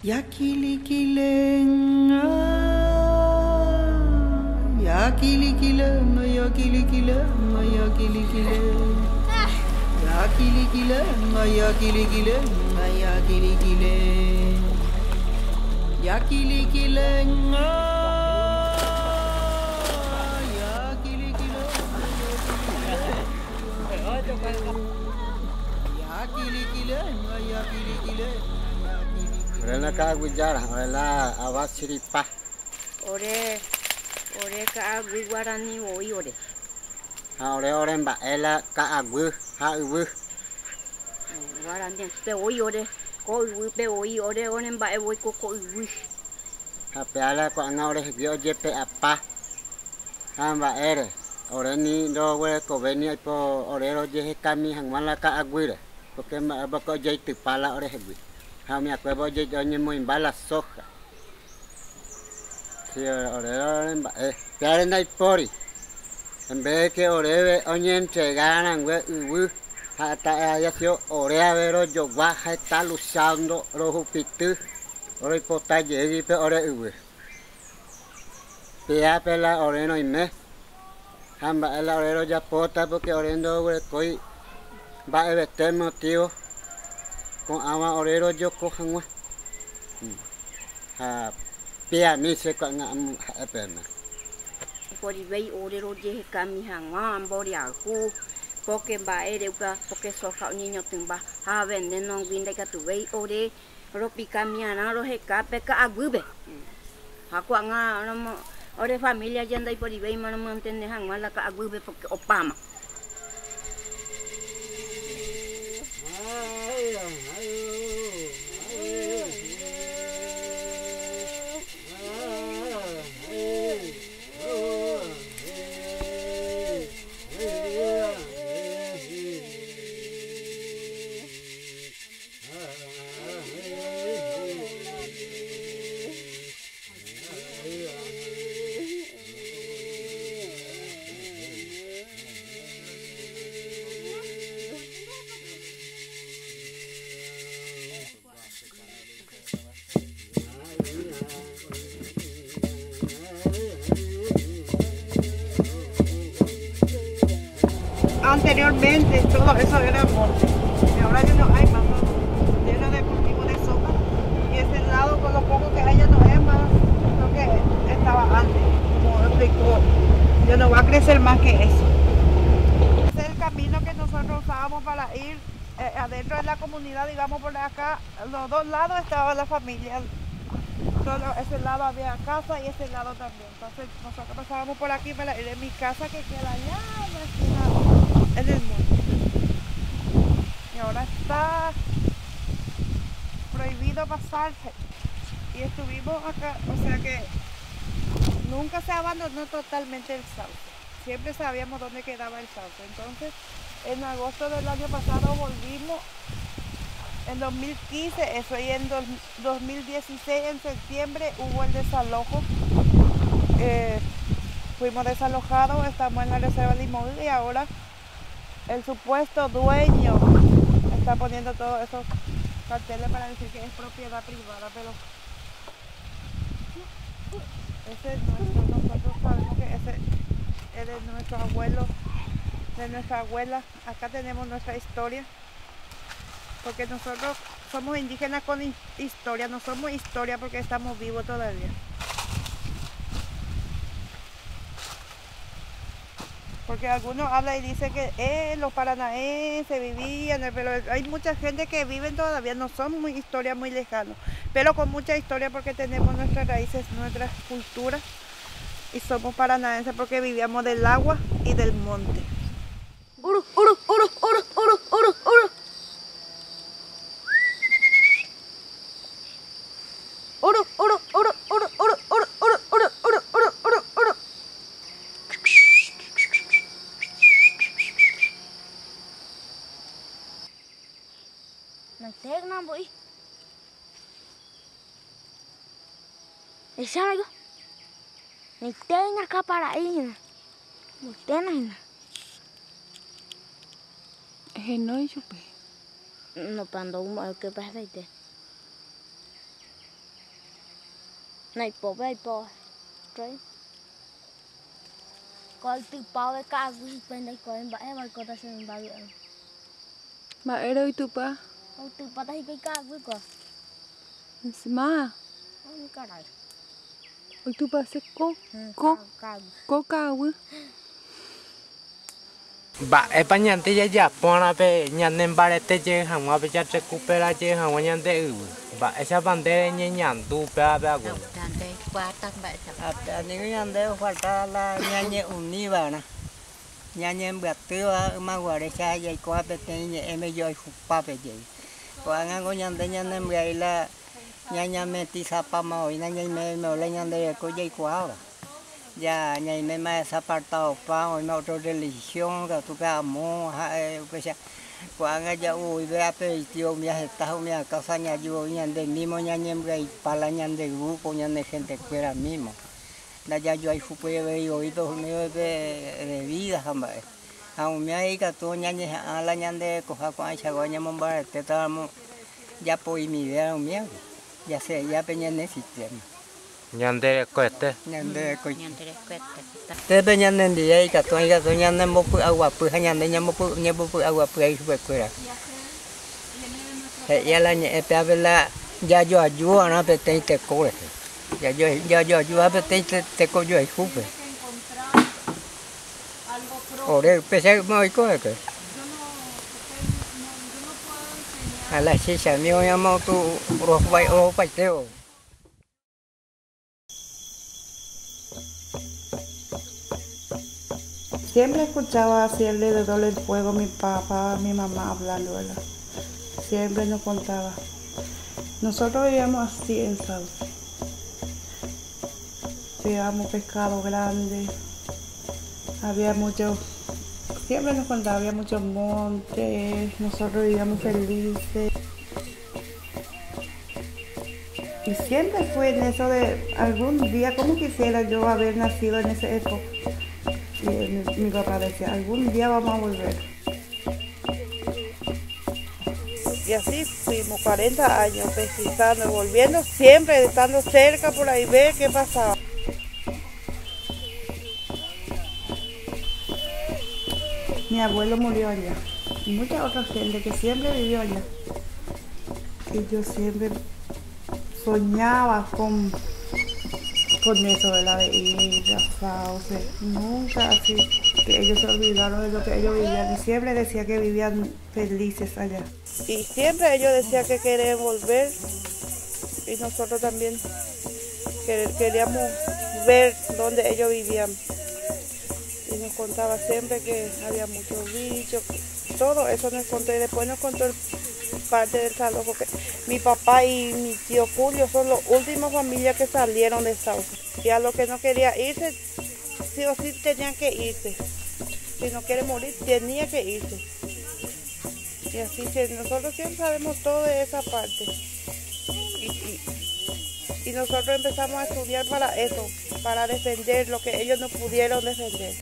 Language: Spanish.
Yakilikilenga, yakilikilenga, yakilikilenga, yakilikilenga, yakilikilenga, yakilikilenga, yakilikilenga, yakilikilenga, yakilikilenga, yakilikilenga. Orena ka gujar, orela awas siripa. Ore ka agui guarani oi ore. Ha ore mba ela ka agu ha ubu. Guarani pe oi ore. Ko ui pe oi ore mba e oi ko ui. Ha pe ala ko anga ore bio je pe apa. Ha mba ere. Ore ni do we ko veni po ore ro je kami hang mala ka agu re. Porque mba ko je tu pala ore hebi. Ha mi akwebo je onye mo imbala soja. Si ore mba pe nai pori. En vez que ore onye entregaran we ubu. Hasta ya sido ore a ver yo baja está luchando rojo pitu. Ore pota llegi pe ore ubu. Pia pela ore no ime. Hamba ela ore ro ya pota porque ore ndo we koi va a ver motivo. Con ama orero yo cojan wa ha pia mi se con am pena Pori vei orero je kami hanga ambori aku poke ba ere uka poke sofa niño timba ha vende non vinde ka tu vei ore ro pikami ana ro he ka pe ka agube aku anga no ore familia yanda pori vei mano mantende hanga la ka agube poke opama. Anteriormente todo eso era monte y ahora ya no hay más, lleno de cultivo de soja y ese lado con lo poco que hay ya no es más lo que estaba antes, como explicó, ya no va a crecer más que eso. Ese es el camino que nosotros usábamos para ir adentro de la comunidad, digamos por acá, los dos lados estaba la familia, solo ese lado había casa y ese lado también, entonces nosotros pasábamos por aquí para ir a mi casa que queda allá en la esquina. En el monte. Y ahora está prohibido pasarse. Y estuvimos acá, o sea que nunca se abandonó totalmente el sauce. Siempre sabíamos dónde quedaba el sauce. Entonces, en agosto del año pasado volvimos, en 2015, eso, y en 2016, en septiembre, hubo el desalojo. Fuimos desalojados, estamos en la reserva de Limón y ahora el supuesto dueño está poniendo todos esos carteles para decir que es propiedad privada, pero ese es nuestro, nosotros sabemos que ese es de nuestros abuelos, de nuestra abuela. Acá tenemos nuestra historia, porque nosotros somos indígenas con historia, no somos historia porque estamos vivos todavía. Porque algunos hablan y dicen que los paranaenses vivían, pero hay mucha gente que viven todavía, no son historias muy lejanas, pero con mucha historia porque tenemos nuestras raíces, nuestras culturas y somos paranaenses porque vivíamos del agua y del monte. Uru, uru, uru, uru, uru, uru, uru. Uru, uru, uru, uru, uru, uru, uru, uru, uru, uru, uru, uru. Nagteg na boy. Isa na go. Nagteg na ka para ina. Mutena ina. Es no y chupe. No pando un mal que pasa ite. Này bỏ về bỏ. Rồi. Con tự bao cái cá của bên đây có em bãi mà con ta xem bao nhiêu. Mà ở đâu tụi ba? Ông tự bao tay cái cá với con. Mà. Ông cá này. Ôi tụi ba sẽ có cá với. Ba apa nyante ya pona pe nyanen barete je hamwa pe cha kupela je hamwa nyante u ba esa bande nyan tu pa pa go Tante qua tăng bệ tập. Hasta ni nyande falta la ñañe univa na. Ñañe mbatua magua de cha ya ko pe te em yo pa pe je. Ko anga go nyande nyane mbaila ñaña me ti sapa ma hoy ñañe me le nyande ko je ko ya ñay me ma sapartao pa hoy no otra religión que tu pa mo pues ya cuando ya uy vea pe tío mi está mi casa ña yo ñande mismo ñañem rey pala ñande grupo ñande gente fuera mismo la ya yo hay fue ve oído mío de vida jamás aún me hay que tú ñañe a la ñande coja con esa goña mombar te estamos ya pues mi vida mío ya sé ya peña sistema nyante koete ñande ko Ñantere cuete. te peña nende ahí que tú ñande mo pu agua pu ñande ñamo pu agua pu ahí fue fuera ya la ñe pe avela ya yo ayuda na pe te cobre ya yo ayuda pe te co yo ahí fue ore pese mo ko que a la chicha mío llamo tu ro paiteo. Siempre escuchaba así alrededor del fuego mi papá, mi mamá hablando, ¿verdad? Siempre nos contaba. Nosotros vivíamos así en Sauce. Llevábamos pescado grande. Había mucho, siempre nos contaba, había muchos montes. Nosotros vivíamos felices. Y siempre fue en eso de algún día, como quisiera yo haber nacido en esa época. Y mi papá decía, algún día vamos a volver. Y así fuimos 40 años pesquisando, volviendo siempre, estando cerca por ahí, ver qué pasaba. Mi abuelo murió allá. Y mucha otra gente que siempre vivió allá. Y yo siempre soñaba con eso, ¿verdad? De ir a Sauce. Nunca así que ellos se olvidaron de lo que ellos vivían. Y siempre decía que vivían felices allá. Y siempre ellos decían que querían volver. Y nosotros también queríamos ver dónde ellos vivían. Y nos contaba siempre que había muchos bichos. Todo eso nos contó. Y después nos contó parte del salón, porque mi papá y mi tío Julio son las últimas familias que salieron de Sauce. Y a los que no quería irse, sí o sí tenían que irse. Si no quiere morir, tenía que irse. Y así que nosotros siempre sabemos todo de esa parte. Y nosotros empezamos a estudiar para eso, para defender lo que ellos no pudieron defender.